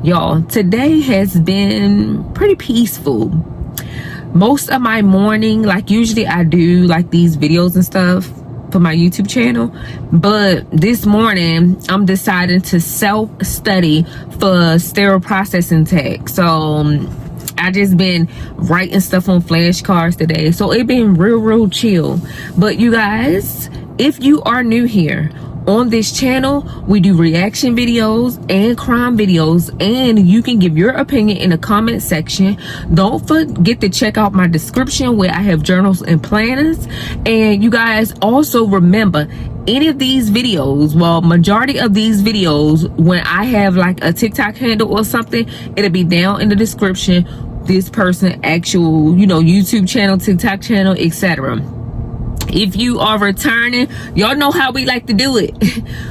Y'all, today has been pretty peaceful. Most of my morning, like usually I do like these videos and stuff for my YouTube channel, but this morning I'm deciding to self-study for sterile processing tech. So I just been writing stuff on flashcards today, so it been real chill. But you guys, if you are new here on this channel, we do reaction videos and crime videos, and you can give your opinion in the comment section. Don't forget to check out my description where I have journals and planners. And you guys also remember, any of these videos, well, majority of these videos, when I have like a TikTok handle or something, it'll be down in the description, this person actual, you know, YouTube channel, TikTok channel, etc. If you are returning, y'all know how we like to do it.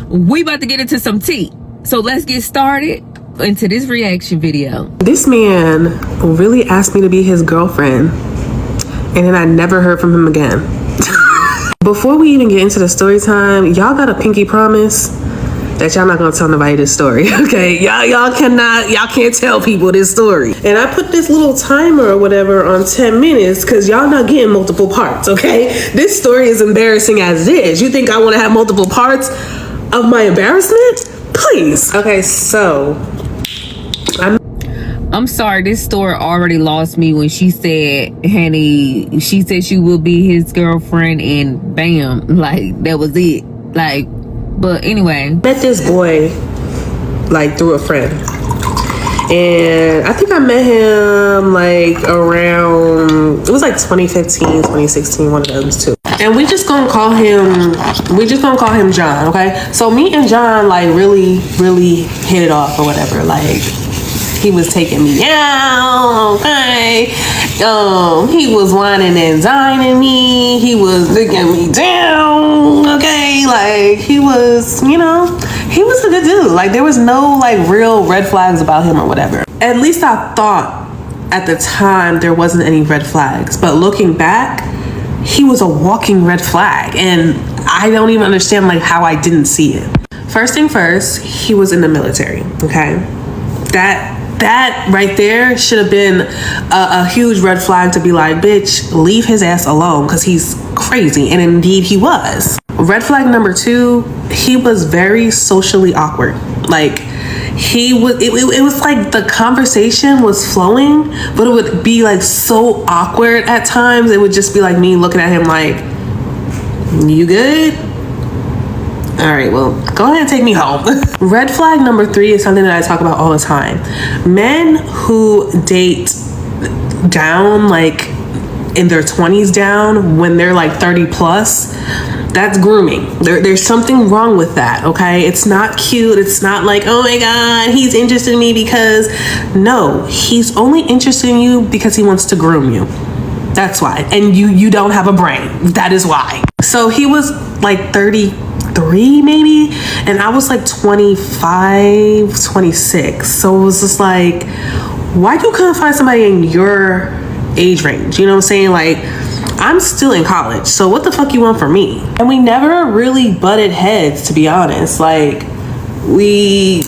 We about to get into some tea. So let's get started into this reaction video. This man really asked me to be his girlfriend, and then I never heard from him again. Before we even get into the story time, y'all got a pinky promise that y'all not gonna tell nobody this story, okay? Y'all can't tell people this story. And I put this little timer or whatever on 10 minutes because y'all not getting multiple parts, okay? This story is embarrassing as it is. You think I wanna have multiple parts of my embarrassment? Please. Okay, so I'm sorry, this story already lost me when she said, honey, she said she will be his girlfriend, and bam, like that was it. Like, but anyway, met this boy like through a friend, and I think I met him like around, it was like 2015, 2016, one of those two. And we just gonna call him John, okay? So me and John like really hit it off or whatever. Like, he was taking me out, okay? He was whining and dining me. He was digging me down, okay? Like, he was, you know, he was a good dude. Like, there was no like real red flags about him or whatever. At least I thought at the time there wasn't any red flags. But looking back, he was a walking red flag. And I don't even understand like how I didn't see it. First thing first, he was in the military, okay? That right there should have been a huge red flag to be like, bitch, leave his ass alone because he's crazy. And indeed he was. Red flag number 2, he was very socially awkward. Like, it was like the conversation was flowing, but it would be like so awkward at times. It would just be like me looking at him like, you good? All right, well, go ahead and take me home. Red flag number 3 is something that I talk about all the time. Men who date down, like in their 20s down, when they're like 30 plus, that's grooming. There's something wrong with that, okay? It's not cute. It's not like, oh my God, he's interested in me because, no, he's only interested in you because he wants to groom you. That's why. And you don't have a brain. That is why. So he was like 33 maybe, and I was like 25, 26. So it was just like, why you couldn't find somebody in your age range? You know what I'm saying? Like, I'm still in college, so what the fuck you want from me? And we never really butted heads, to be honest. Like, we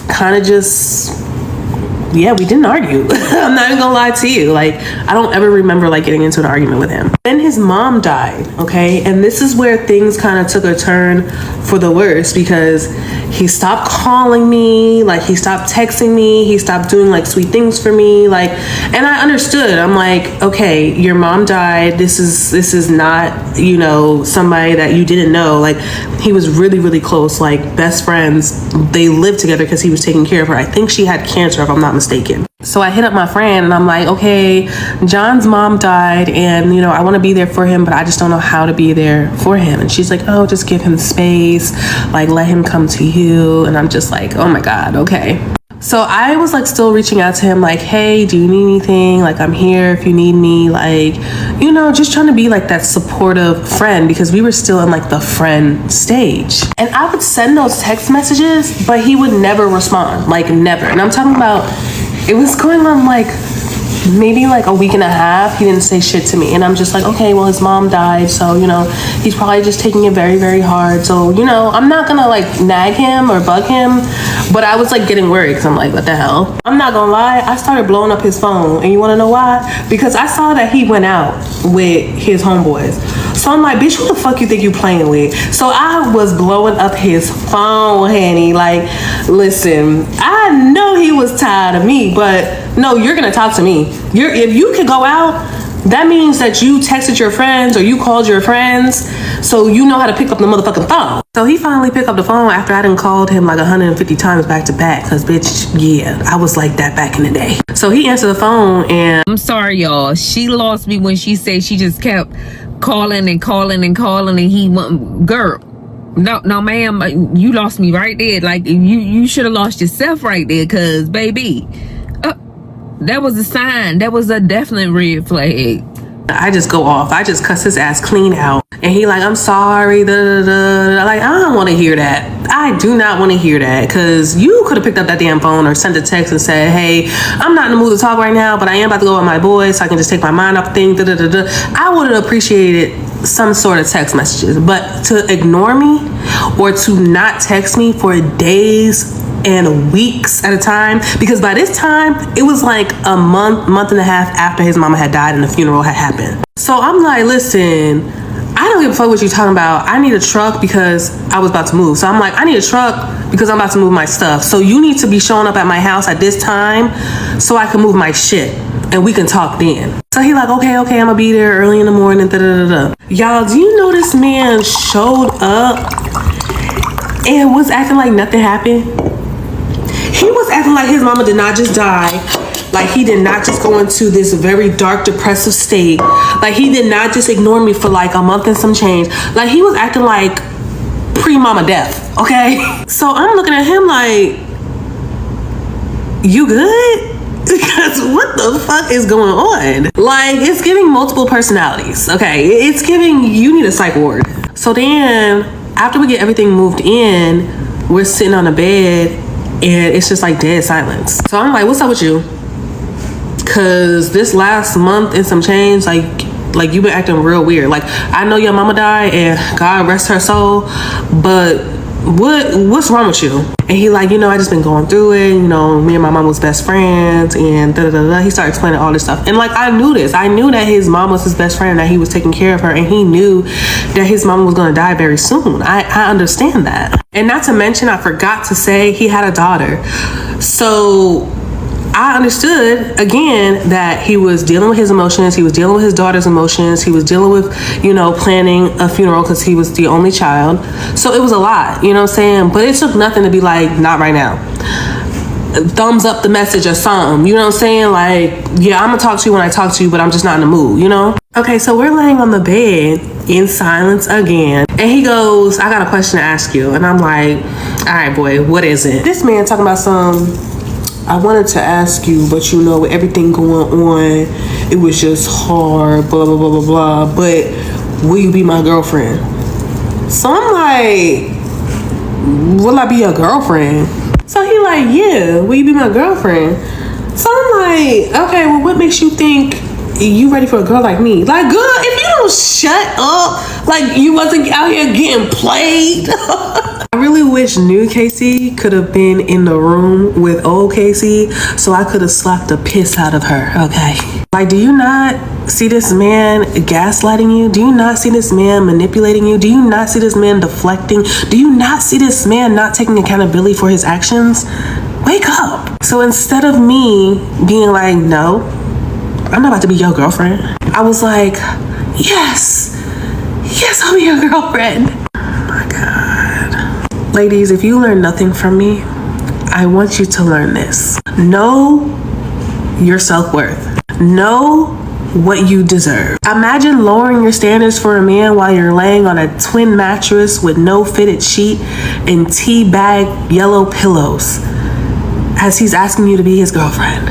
kind of just, yeah, we didn't argue. I'm not even gonna lie to you. Like, I don't ever remember like getting into an argument with him. Then his mom died, okay? And this is where things kind of took a turn for the worse, because he stopped calling me, like he stopped texting me, he stopped doing like sweet things for me, like, and I understood. I'm like, okay, your mom died. This is not, you know, somebody that you didn't know. Like, he was really close, like best friends. They lived together because he was taking care of her. I think she had cancer, if I'm not mistaken. So I hit up my friend and I'm like, okay, John's mom died, and you know, I want to be there for him, but I just don't know how to be there for him. And she's like, oh, just give him space, like let him come to you. And I'm just like, oh my God, okay. So I was like still reaching out to him like, hey, do you need anything? Like, I'm here if you need me, like, you know, just trying to be like that supportive friend, because we were still in like the friend stage. And I would send those text messages, but he would never respond, like never. And I'm talking about, it was going on like maybe like a week and a half, he didn't say shit to me. And I'm just like, okay, well, his mom died, so, you know, he's probably just taking it very, very hard. So, you know, I'm not gonna like nag him or bug him, but I was like getting worried because I'm like, what the hell? I'm not gonna lie, I started blowing up his phone. And you wanna know why? Because I saw that he went out with his homeboys. So I'm like, bitch, who the fuck you think you playing with? So I was blowing up his phone, honey. Like, listen, I know he was tired of me, but no, you're gonna talk to me. If you could go out, that means that you texted your friends or you called your friends, so you know how to pick up the motherfucking phone. So he finally picked up the phone after I done called him like 150 times back to back, because bitch, yeah, I was like that back in the day. So he answered the phone and... I'm sorry, y'all. She lost me when she said she just kept calling and calling and calling, and he went, girl, no ma'am, you lost me right there. Like, you should have lost yourself right there, because baby, that was a sign. That was a definite red flag. I just go off. I just cuss his ass clean out. And he like, I'm sorry. Like, I don't want to hear that. I do not want to hear that, because you could have picked up that damn phone or sent a text and said, hey, I'm not in the mood to talk right now, but I am about to go with my boys so I can just take my mind off things. I would have appreciated some sort of text messages, but to ignore me or to not text me for days and weeks at a time, because by this time it was like a month and a half after his mama had died and the funeral had happened. So I'm like, listen, I don't give a fuck what you're talking about. I need a truck because I was about to move. So I'm like, I need a truck because I'm about to move my stuff. So you need to be showing up at my house at this time so I can move my shit and we can talk then. So he like, okay, I'm gonna be there early in the morning. Y'all, do you know this man showed up and was acting like nothing happened? He was acting like his mama did not just die. Like, he did not just go into this very dark, depressive state. Like, he did not just ignore me for like a month and some change. Like, he was acting like pre-mama death, okay? So I'm looking at him like, you good? Because what the fuck is going on? Like, it's giving multiple personalities, okay? It's giving, you need a psych ward. So then, after we get everything moved in, we're sitting on a bed and it's just like dead silence. So I'm like, what's up with you? Cause this last month and some change, like you've been acting real weird. Like, I know your mama died and God rest her soul, but what's wrong with you? And he like, you know, I just been going through it. You know, me and my mom was best friends and He started explaining all this stuff. And like, I knew this. I knew that his mom was his best friend, that he was taking care of her, and he knew that his mom was going to die very soon. I understand that. And not to mention, I forgot to say he had a daughter. So I understood, again, that he was dealing with his emotions. He was dealing with his daughter's emotions. He was dealing with, you know, planning a funeral because he was the only child. So it was a lot, you know what I'm saying? But it took nothing to be like, not right now. Thumbs up the message or something, you know what I'm saying? Like, yeah, I'm gonna talk to you when I talk to you, but I'm just not in the mood, you know? Okay, so we're laying on the bed in silence again. And he goes, I got a question to ask you. And I'm like, all right, boy, what is it? This man talking about I wanted to ask you, but you know, with everything going on, it was just hard, blah, blah, blah, blah, blah. But will you be my girlfriend? So I'm like, will I be your girlfriend? So he like, yeah, will you be my girlfriend? So I'm like, okay, well, what makes you think you ready for a girl like me? Like, girl, if you don't shut up, like you wasn't out here getting played. I really wish new Casey could have been in the room with old Casey so I could have slapped the piss out of her, okay? Like, do you not see this man gaslighting you? Do you not see this man manipulating you? Do you not see this man deflecting? Do you not see this man not taking accountability for his actions? Wake up. So instead of me being like, no, I'm not about to be your girlfriend, I was like, yes, I'll be your girlfriend. Oh my God. Ladies, if you learn nothing from me, I want you to learn this. Know your self-worth. Know what you deserve. Imagine lowering your standards for a man while you're laying on a twin mattress with no fitted sheet and tea bag yellow pillows as he's asking you to be his girlfriend.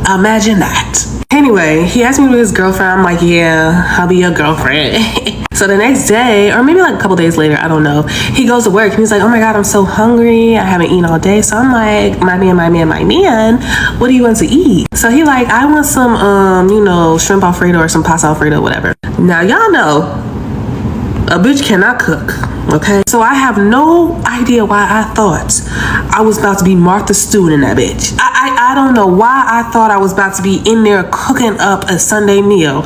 Imagine that. Anyway, he asked me to be his girlfriend. I'm like, yeah, I'll be your girlfriend. So the next day, or maybe like a couple days later, I don't know, he goes to work and he's like, oh my God, I'm so hungry. I haven't eaten all day. So I'm like, my man, what do you want to eat? So he like, I want some, shrimp Alfredo or some pasta Alfredo, whatever. Now, y'all know, a bitch cannot cook. Okay, so I have no idea why I thought I was about to be Martha Stewart in that bitch. I don't know why I thought I was about to be in there cooking up a Sunday meal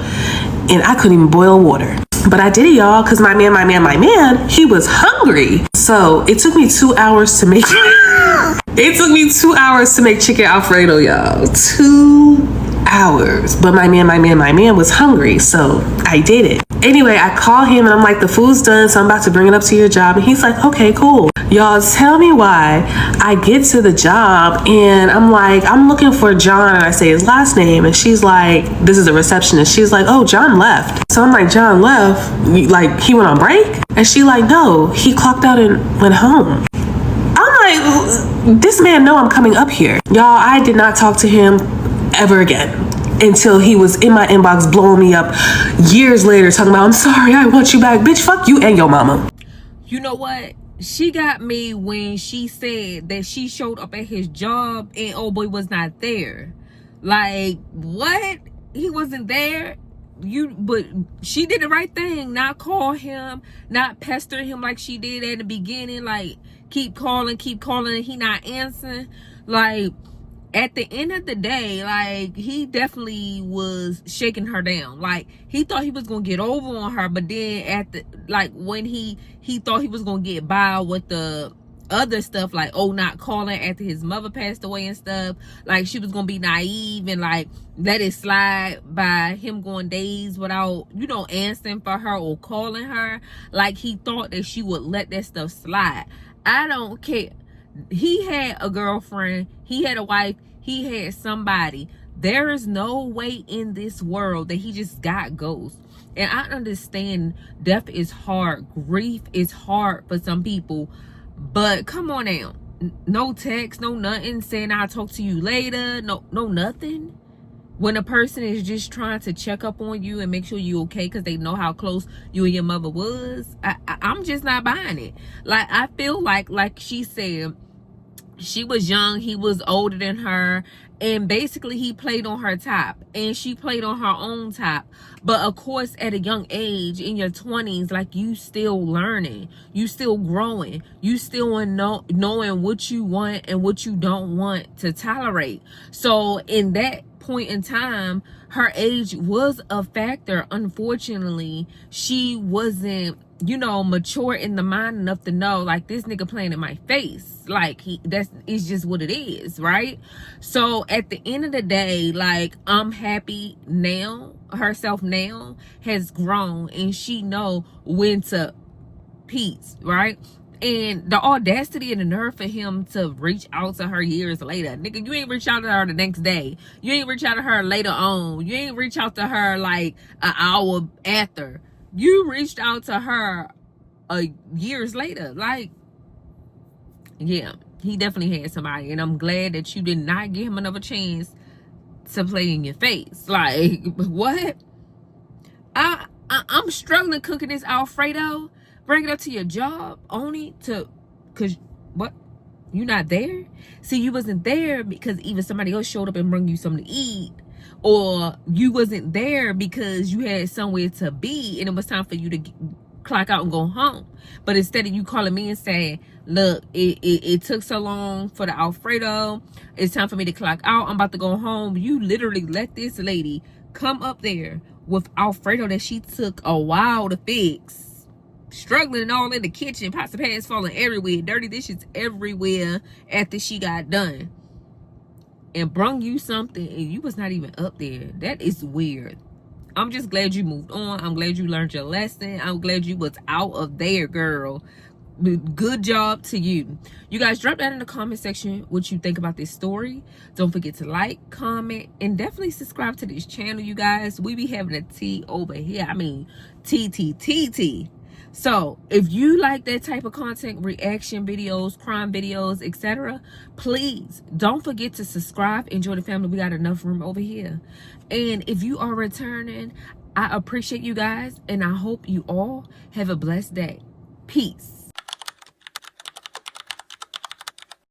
and I couldn't even boil water. But I did it, y'all, because my man, he was hungry. So it took me 2 hours to make it took me 2 hours to make chicken Alfredo, y'all. 2 hours. But my man was hungry, so I did it. Anyway, I call him and I'm like, the food's done, so I'm about to bring it up to your job. And he's like, okay, cool. Y'all, tell me why I get to the job and I'm like, I'm looking for John, and I say his last name, and she's like, this is a receptionist. She's like, oh, John left. So I'm like, John left? Like, he went on break? And she like, no, he clocked out and went home. I'm like, this man know I'm coming up here. Y'all, I did not talk to him ever again until he was in my inbox blowing me up years later talking about, I'm sorry, I want you back. Bitch, fuck you and your mama. You know what? She got me when she said that she showed up at his job and old boy was not there. Like, what? He wasn't there? But she did the right thing. Not call him, not pester him like she did at the beginning. Like, keep calling, and he not answering. Like, at the end of the day, like, he definitely was shaking her down. Like, he thought he was gonna get over on her, but then when he thought he was gonna get by with the other stuff, like, oh, not calling after his mother passed away and stuff, like, she was gonna be naive and like let it slide by him going days without answering for her or calling her. Like, he thought that she would let that stuff slide. I don't care. He had a girlfriend, he had a wife, he had somebody. There is no way in this world that he just got ghosts. And I understand death is hard, grief is hard for some people, but come on now, no text, no nothing saying I'll talk to you later, no nothing. When a person is just trying to check up on you and make sure you okay because they know how close you and your mother was, I'm just not buying it. Like, I feel like she said, she was young, he was older than her, and basically he played on her top and she played on her own top. But of course, at a young age, in your 20s, like, you still learning, you still growing, you still knowing what you want and what you don't want to tolerate. So in that point in time, her age was a factor. Unfortunately, she wasn't mature in the mind enough to know, like, this nigga playing in my face. Like, it's just what it is, right? So at the end of the day, like, I'm happy now. Herself now has grown and she know when to peace, right? And the audacity and the nerve for him to reach out to her years later. Nigga, you ain't reach out to her the next day. You ain't reach out to her later on. You ain't reach out to her like an hour after. You reached out to her years later. Like, yeah, he definitely had somebody. And I'm glad that you did not give him another chance to play in your face. Like, what? I'm struggling cooking this Alfredo. Bring it up to your job only because what? You not there? See, you wasn't there because either somebody else showed up and bring you something to eat, or you wasn't there because you had somewhere to be and it was time for you to clock out and go home. But instead of you calling me and saying, look, it took so long for the Alfredo, it's time for me to clock out, I'm about to go home, you literally let this lady come up there with Alfredo that she took a while to fix, struggling and all in the kitchen, pots and pans falling everywhere, dirty dishes everywhere after she got done, and brung you something and you was not even up there. That is weird. I'm just glad you moved on. I'm glad you learned your lesson. I'm glad you was out of there, girl. Good job to you. You guys, drop down in the comment section what you think about this story. Don't forget to like, comment, and definitely subscribe to this channel, you guys. We be having a tea over here. I mean, tea. So if you like that type of content, reaction videos, crime videos, etc., please don't forget to subscribe and join the family. We got enough room over here. And if you are returning, I appreciate you guys, and I hope you all have a blessed day. Peace.